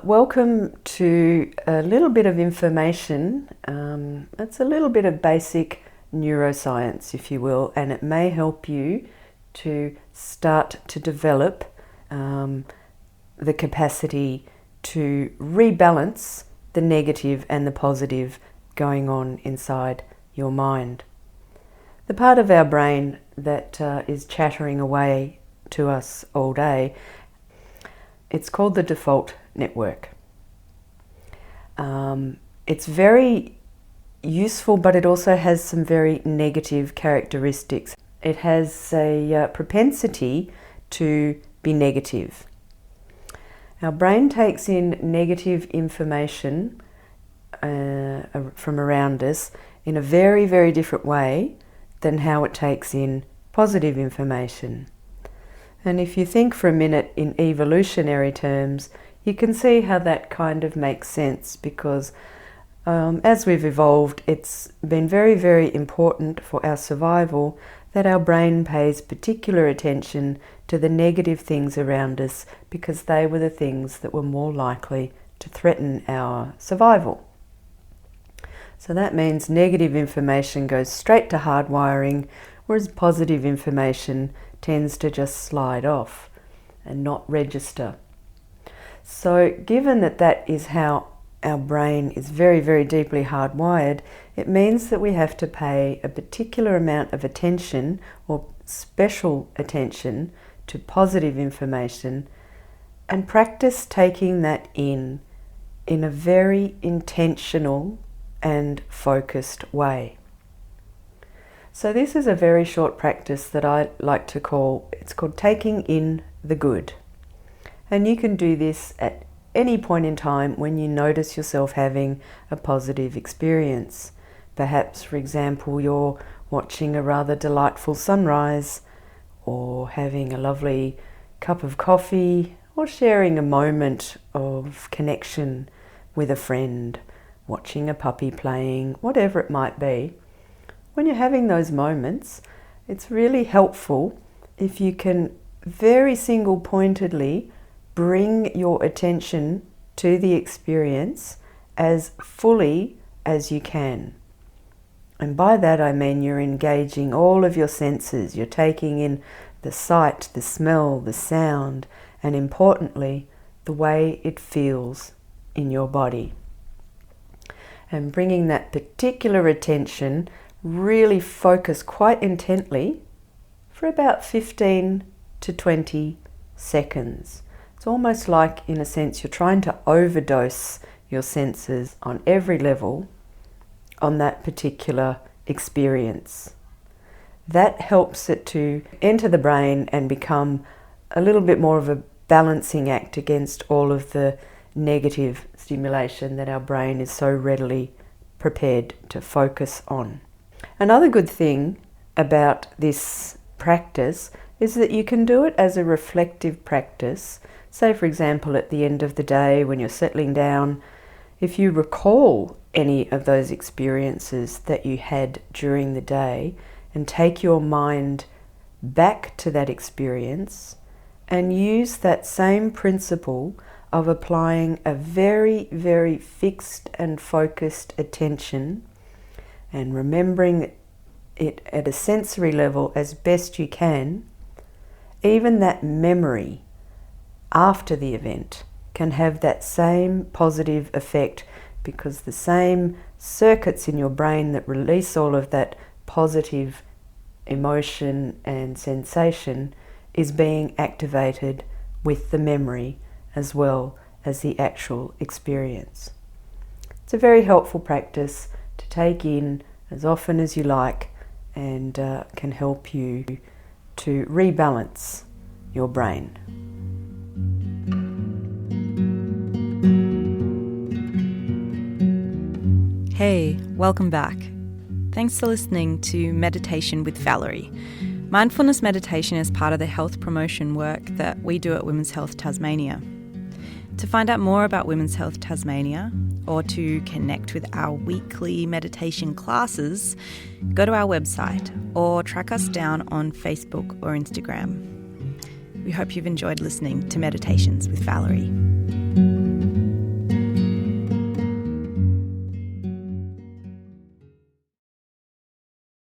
Welcome to a little bit of information. It's a little bit of basic neuroscience, if you will, and it may help you to start to develop the capacity to rebalance the negative and the positive going on inside your mind. The part of our brain that is chattering away to us all day, it's called the default network. It's very useful, but it also has some very negative characteristics. It has a propensity to be negative. Our brain takes in negative information from around us in a very, very different way than how it takes in positive information. And if you think for a minute in evolutionary terms, you can see how that kind of makes sense, because as we've evolved, it's been very, very important for our survival that our brain pays particular attention to the negative things around us, because they were the things that were more likely to threaten our survival. So that means negative information goes straight to hardwiring, whereas positive information tends to just slide off and not register. So given that that is how our brain is very, very deeply hardwired, it means that we have to pay a particular amount of attention, or special attention, to positive information and practice taking that in a very intentional and focused way. So this is a very short practice that I like to call, it's called taking in the good. And you can do this at any point in time when you notice yourself having a positive experience. Perhaps, for example, you're watching a rather delightful sunrise, or having a lovely cup of coffee, or sharing a moment of connection with a friend, watching a puppy playing, whatever it might be. When you're having those moments, it's really helpful if you can very single-pointedly bring your attention to the experience as fully as you can. And by that I mean you're engaging all of your senses. You're taking in the sight, the smell, the sound, and importantly, the way it feels in your body. And bringing that particular attention, really focus quite intently for about 15 to 20 seconds. It's almost like, in a sense, you're trying to overdose your senses on every level on that particular experience. That helps it to enter the brain and become a little bit more of a balancing act against all of the negative stimulation that our brain is so readily prepared to focus on. Another good thing about this practice is that you can do it as a reflective practice. Say, for example, at the end of the day when you're settling down, if you recall any of those experiences that you had during the day and take your mind back to that experience and use that same principle of applying a very, very fixed and focused attention and remembering it at a sensory level as best you can, even that memory after the event can have that same positive effect, because the same circuits in your brain that release all of that positive emotion and sensation is being activated with the memory as well as the actual experience. It's a very helpful practice to take in as often as you like, and can help you to rebalance your brain. Hey, welcome back. Thanks for listening to Meditation with Valerie. Mindfulness meditation is part of the health promotion work that we do at Women's Health Tasmania. To find out more about Women's Health Tasmania, or to connect with our weekly meditation classes, go to our website or track us down on Facebook or Instagram. We hope you've enjoyed listening to Meditations with Valerie.